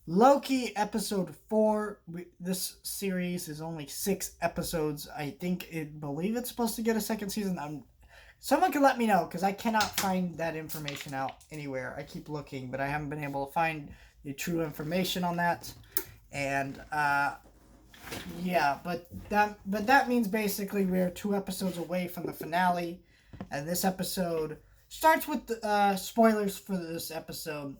Loki episode 4. This series is only 6 episodes. Believe it's supposed to get a second season. Someone can let me know because I cannot find that information out anywhere. I keep looking, but I haven't been able to find the true information on that. And yeah, but that means basically we're 2 episodes away from the finale, and this episode starts with the spoilers for this episode.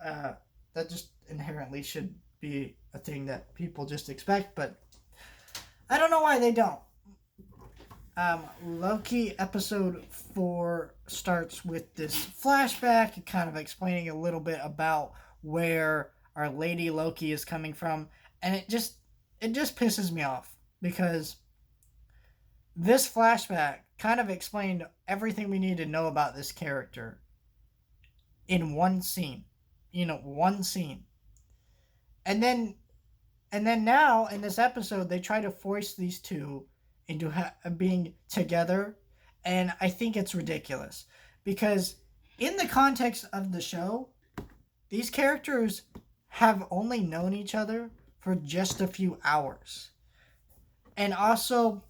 Uh, that just inherently should be a thing that people just expect, but I don't know why they don't. Loki episode 4 starts with this flashback, kind of explaining a little bit about where our Lady Loki is coming from, and it just pisses me off because this flashback kind of explained everything we need to know about this character in one scene. One scene. And then now in this episode they try to force these two into being together, and I think it's ridiculous because in the context of the show, these characters have only known each other for just a few hours. And also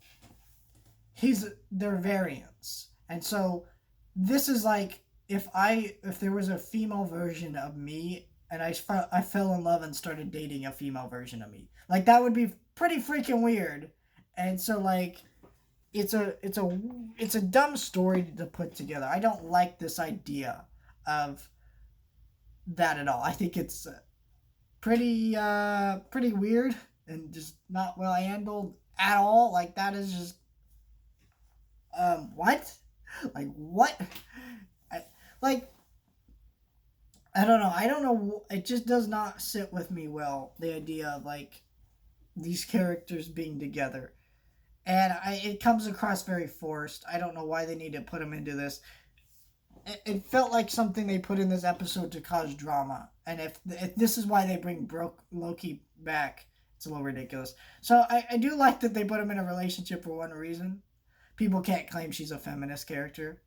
he's their variants. And so this is like if there was a female version of me and I fell in love and started dating a female version of me. Like that would be pretty freaking weird. And so like it's a dumb story to put together. I don't like this idea of that at all. I think it's pretty weird and just not well handled at all. Like that is just what? Like what? I, like I don't know. I don't know. It just does not sit with me well. The idea of like these characters being together, and it comes across very forced. I don't know why they need to put them into this. It felt like something they put in this episode to cause drama, and if this is why they bring Loki back, it's a little ridiculous. So I do like that they put him in a relationship for one reason. People can't claim she's a feminist character.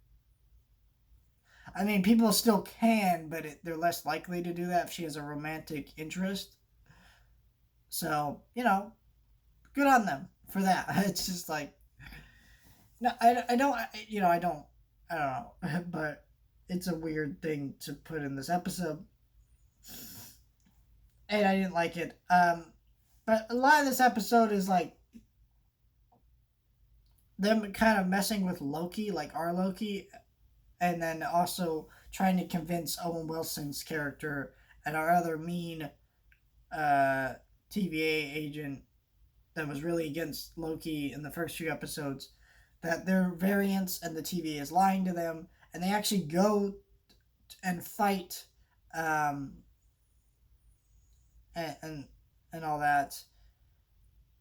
I mean, people still can, but they're less likely to do that if she has a romantic interest. So, good on them for that. It's just like, no, I don't, I don't know, but it's a weird thing to put in this episode, and I didn't like it. But a lot of this episode is like them kind of messing with Loki, like our Loki, and then also trying to convince Owen Wilson's character and our other mean uh, TVA agent that was really against Loki in the first few episodes that they're variants and the TVA is lying to them, and they actually go and fight um, and all that,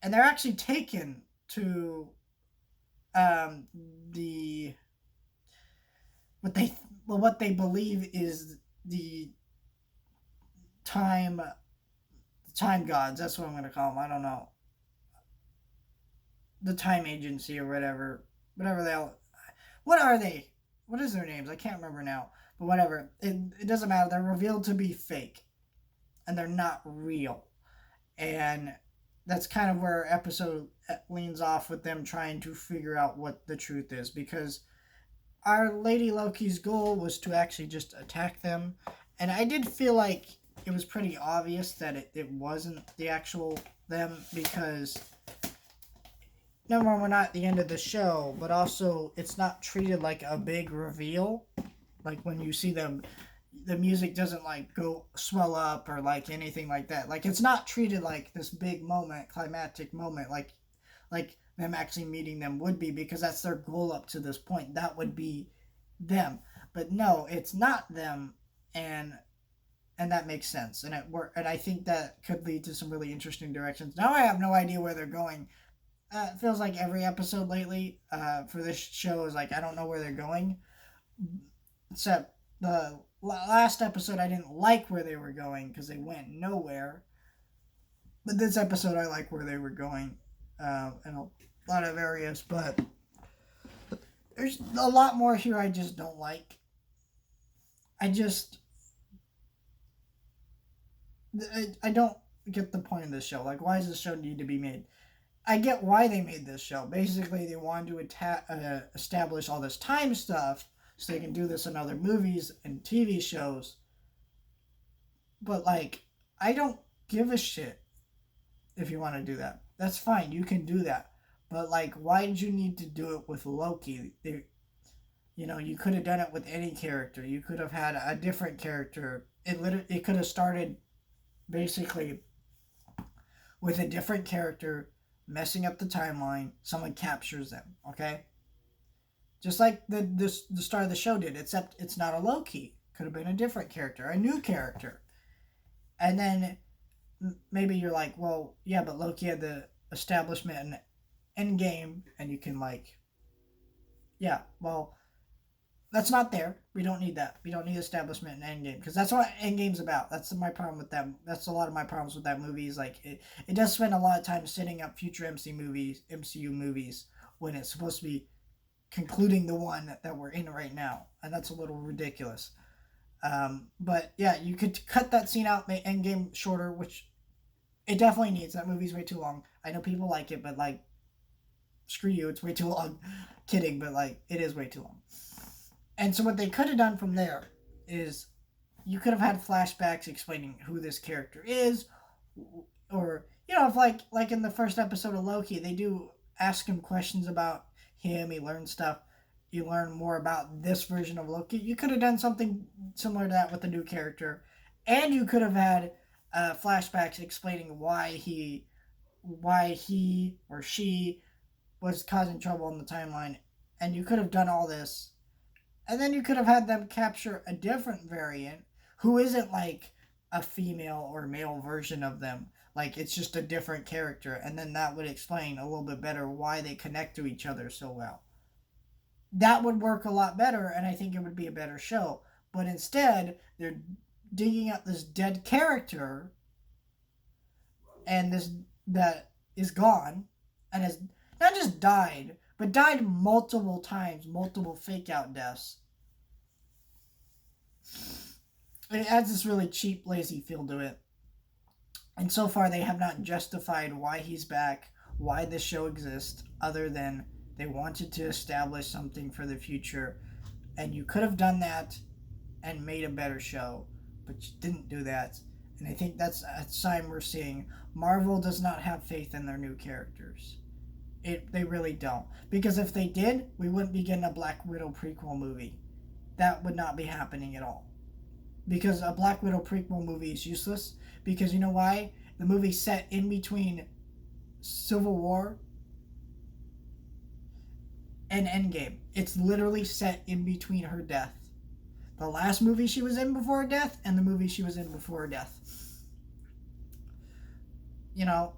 and they're actually taken to the what they what they believe is the time gods. That's what I'm gonna call them. I don't know, the time agency or whatever they all. What are they? What is their names? I can't remember now. But whatever, it doesn't matter. They're revealed to be fake, and they're not real, and that's kind of where episode leans off with them trying to figure out what the truth is because our Lady Loki's goal was to actually just attack them. And I did feel like it was pretty obvious that it wasn't the actual them because, number one, we're not at the end of the show, but also it's not treated like a big reveal. Like when you see them, the music doesn't like go swell up or like anything like that. Like it's not treated like this big moment, climactic moment, like them actually meeting them would be because that's their goal up to this point. That would be them. But no, it's not them, and that makes sense. And I think that could lead to some really interesting directions. Now I have no idea where they're going. It feels like every episode lately for this show is like I don't know where they're going. Except the last episode, I didn't like where they were going because they went nowhere. But this episode, I like where they were going in a lot of areas. But there's a lot more here I just don't like. I just I don't get the point of this show. Like, why does this show need to be made? I get why they made this show. Basically, they wanted to establish all this time stuff so they can do this in other movies and TV shows. But, like, I don't give a shit if you want to do that. That's fine. You can do that. But, like, why did you need to do it with Loki? You could have done it with any character. You could have had a different character. It could have started basically with a different character messing up the timeline. Someone captures them. Okay, just like the start of the show did. Except it's not a Loki. Could have been a different character, a new character. And then maybe you're like, well, yeah, but Loki had the establishment and Endgame, and you can like, yeah, well, that's not there. We don't need that. We don't need establishment in Endgame because that's what Endgame's about. That's my problem with that. That's a lot of my problems with that movie. Is like it does spend a lot of time setting up future MCU movies when it's supposed to be concluding the one that we're in right now, and that's a little ridiculous. But yeah, you could cut that scene out, make Endgame shorter, which it definitely needs. That movie's way too long. I know people like it, but like, screw you, it's way too long. Kidding, but like, it is way too long. And so what they could have done from there is you could have had flashbacks explaining who this character is, or if like in the first episode of Loki, they do ask him questions about him. He learns stuff. You learn more about this version of Loki. You could have done something similar to that with a new character, and you could have had flashbacks explaining why he or she was causing trouble in the timeline, and you could have done all this. And then you could have had them capture a different variant who isn't like a female or male version of them. Like, it's just a different character. And then that would explain a little bit better why they connect to each other so well. That would work a lot better, and I think it would be a better show. But instead, they're digging up this dead character and this that is gone and has not just died, but died multiple times, multiple fake out deaths. It adds this really cheap, lazy feel to it. And so far, they have not justified why he's back, why this show exists, other than they wanted to establish something for the future. And you could have done that and made a better show, but you didn't do that. And I think that's a sign we're seeing. Marvel does not have faith in their new characters. They really don't. Because if they did, we wouldn't be getting a Black Widow prequel movie. That would not be happening at all. Because a Black Widow prequel movie is useless. Because you know why? The movie's set in between Civil War and Endgame. It's literally set in between her death. The last movie she was in before her death and the movie she was in before her death.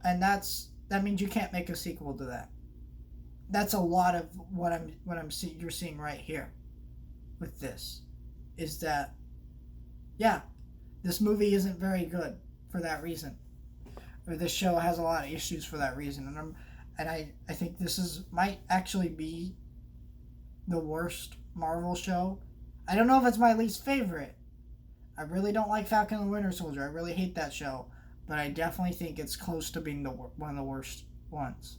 And that means you can't make a sequel to that. That's a lot of what you're seeing right here with this, is that, yeah, this movie isn't very good for that reason, or this show has a lot of issues for that reason, and I think might actually be the worst Marvel show. I don't know if it's my least favorite. I really don't like Falcon and the Winter Soldier. I really hate that show, but I definitely think it's close to being one of the worst ones.